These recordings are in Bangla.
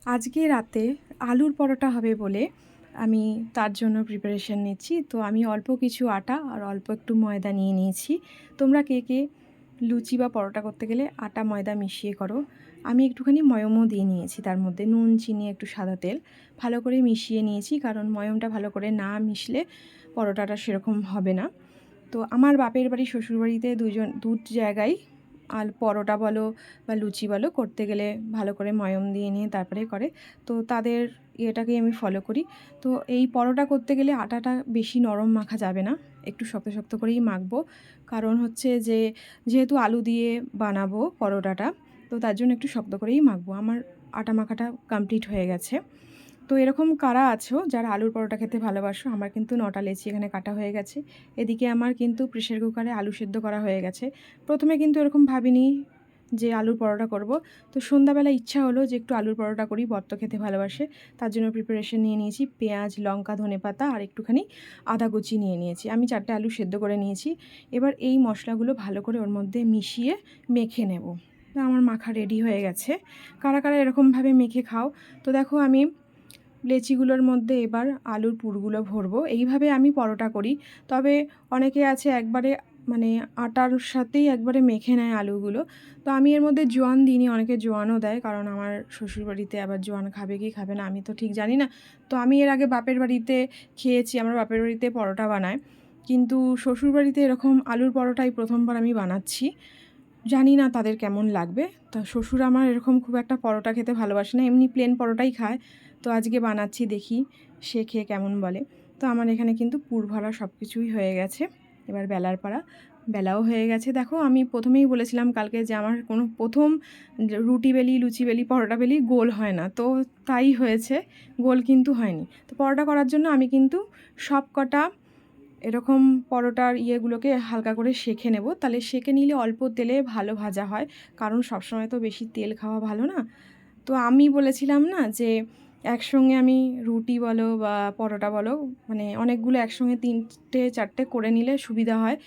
আজকে রাতে আলুর পরোটা হবে বলে আমি তার জন্য প্রিপারেশন নিচ্ছি। তো আমি অল্প কিছু আটা আর অল্প একটু ময়দা নিয়ে নিয়েছি। তোমরা কে কে লুচি বা পরোটা করতে গেলে আটা ময়দা মিশিয়ে করো? আমি একটুখানি ময়মও দিয়ে নিয়েছি, তার মধ্যে নুন চিনি একটু সাদা তেল ভালো করে মিশিয়ে নিয়েছি, কারণ ময়মটা ভালো করে না মিশলে পরোটাটা সেরকম হবে না। তো আমার বাপের বাড়ি শ্বশুরবাড়িতে দু জায়গায় পরোটা বলো বা লুচি বলো করতে গেলে ভালো করে ময়ম দিয়ে নিয়ে তারপরে করে। তো তাদের ইয়েটাকেই আমি ফলো করি। তো এই পরোটা করতে গেলে আটাটা বেশি নরম মাখা যাবে না, একটু শক্ত শক্ত করেই মাখবো। কারণ হচ্ছে যে যেহেতু আলু দিয়ে বানাবো পরোটাটা, তো তার জন্য একটু শক্ত করেই মাখবো। আমার আটা মাখাটা কমপ্লিট হয়ে গেছে। তো এরকম কারা আছো যারা আলুর পরোটা খেতে ভালোবাসো? আমার কিন্তু 9টা লেচি এখানে কাটা হয়ে গেছে। এদিকে আমার কিন্তু প্রেসার কুকারে আলু সেদ্ধ করা হয়ে গেছে। প্রথমে কিন্তু এরকম ভাবিনি যে আলুর পরোটা করব। তো সন্ধ্যাবেলা ইচ্ছা হলো যে একটু আলুর পরোটা করি, বর তো খেতে ভালোবাসে। তার জন্য প্রিপারেশন নিয়ে নিয়েছি পেঁয়াজ, লঙ্কা, ধনেপাতা আর একটুখানি আদা কুচি নিয়ে নিয়েছি। আমি 4টে আলু সেদ্ধ করে নিয়েছি। এবার এই মশলাগুলো ভালো করে ওর মধ্যে মিশিয়ে মেখে নেব। আমার মাখা রেডি হয়ে গেছে। কারা কারা এরকমভাবে মেখে খাও? তো দেখো আমি লেচিগুলোর মধ্যে এবার আলুর পুরগুলো ভরবো। এইভাবে আমি পরোটা করি। তবে অনেকে আছে একবারে মানে আটার সাথেই একবারে মেখে নেয় আলুগুলো। তো আমি এর মধ্যে জোয়ান দিইনি, অনেকে জোয়ানও দেয়, কারণ আমার শ্বশুরবাড়িতে আবার জোয়ান খাবে কি খাবে না আমি তো ঠিক জানি না। তো আমি এর আগে বাপের বাড়িতে খেয়েছি, আমার বাপের বাড়িতে পরোটা বানায়, কিন্তু শ্বশুরবাড়িতে এরকম আলুর পরোটাই প্রথমবার আমি বানাচ্ছি। জানি না তাদের কেমন লাগবে। তা শ্বশুর আমার এরকম খুব একটা পরোটা খেতে ভালোবাসে না, এমনি প্লেন পরোটাই খায়। তো আজকে বানাচ্ছি, দেখি সে খেয়ে কেমন বলে। তো আমার এখানে কিন্তু পুর ভরা সব কিছুই হয়ে গেছে। এবার বেলার পালা, বেলাও হয়ে গেছে। দেখো আমি প্রথমেই বলেছিলাম কালকে যে আমার কোনো প্রথম রুটি বেলি, লুচি বেলি, পরোটা বেলি গোল হয় না, তো তাই হয়েছে, গোল কিন্তু হয়নি। তো পরোটা করার জন্য আমি কিন্তু সব কটা এরকম পরোটার ইয়েগুলোকে হালকা করে সেঁকে নেব। তাহলে সেঁকে নিলে অল্প তেলে ভালো ভাজা হয়, কারণ সবসময় তো বেশি তেল খাওয়া ভালো না। তো আমি বলেছিলাম না যে একসঙ্গে আমি রুটি বলো বা পরোটা বলো, মানে অনেকগুলো একসঙ্গে 3টে 4টে করে নিলে সুবিধা হয়,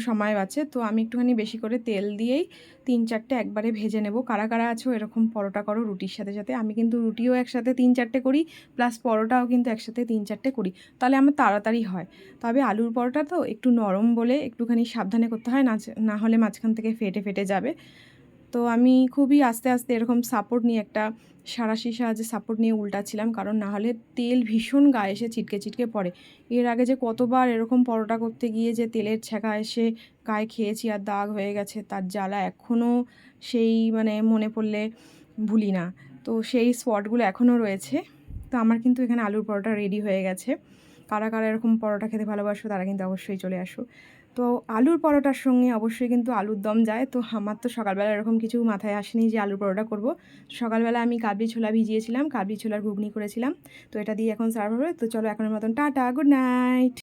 সময় বাঁচে। তো আমি একটুখানি বেশি করে তেল দিয়েই 3-4টে একবারে ভেজে নেব। কারা কারা আছো এরকম পরোটা করো রুটির সাথে সাথে? আমি কিন্তু রুটিও একসাথে 3-4টে করি, প্লাস পরোটাও কিন্তু একসাথে 3-4টে করি, তাহলে আমার তাড়াতাড়ি হয়। তবে আলুর পরোটা তো একটু নরম বলে একটুখানি সাবধানে করতে হয়, না হলে মাঝখান থেকে ফেটে ফেটে যাবে। তো আমি খুবই আস্তে আস্তে এরকম সাপোর্ট নিয়ে, একটা সাঁড়াশির সাহায্যে সাপোর্ট নিয়ে উল্টাচ্ছিলাম, কারণ না হলে তেল ভীষণ গায়ে এসে ছিটকে ছিটকে পড়ে। এর আগে যে কতবার এরকম পরোটা করতে গিয়ে যে তেলের ছ্যাঁকা এসে গায়ে খেয়েছি আর দাগ হয়ে গেছে, তার জ্বালা এখনও সেই মানে মনে পড়লে ভুলি না। তো সেই স্পটগুলো এখনও রয়েছে। তো আমার কিন্তু এখানে আলুর পরোটা রেডি হয়ে গেছে। কারা কারা এরকম পরোটা খেতে ভালোবাসো তারা কিন্তু অবশ্যই চলে আসো। তো আলুর পরোটার সঙ্গে অবশ্যই কিন্তু আলুর দম যায়। তো আমার তো সকালবেলা এরকম কিছু মাথায় আসেনি যে আলুর পরোটা করব। সকালবেলা আমি কাবলি ছোলা ভিজিয়েছিলাম, কাবলি ছোলার ঘুগনি করেছিলাম। তো এটা দিয়ে এখন সার্ভ হবে। তো চলো এখনের মতন টাটা, গুড নাইট।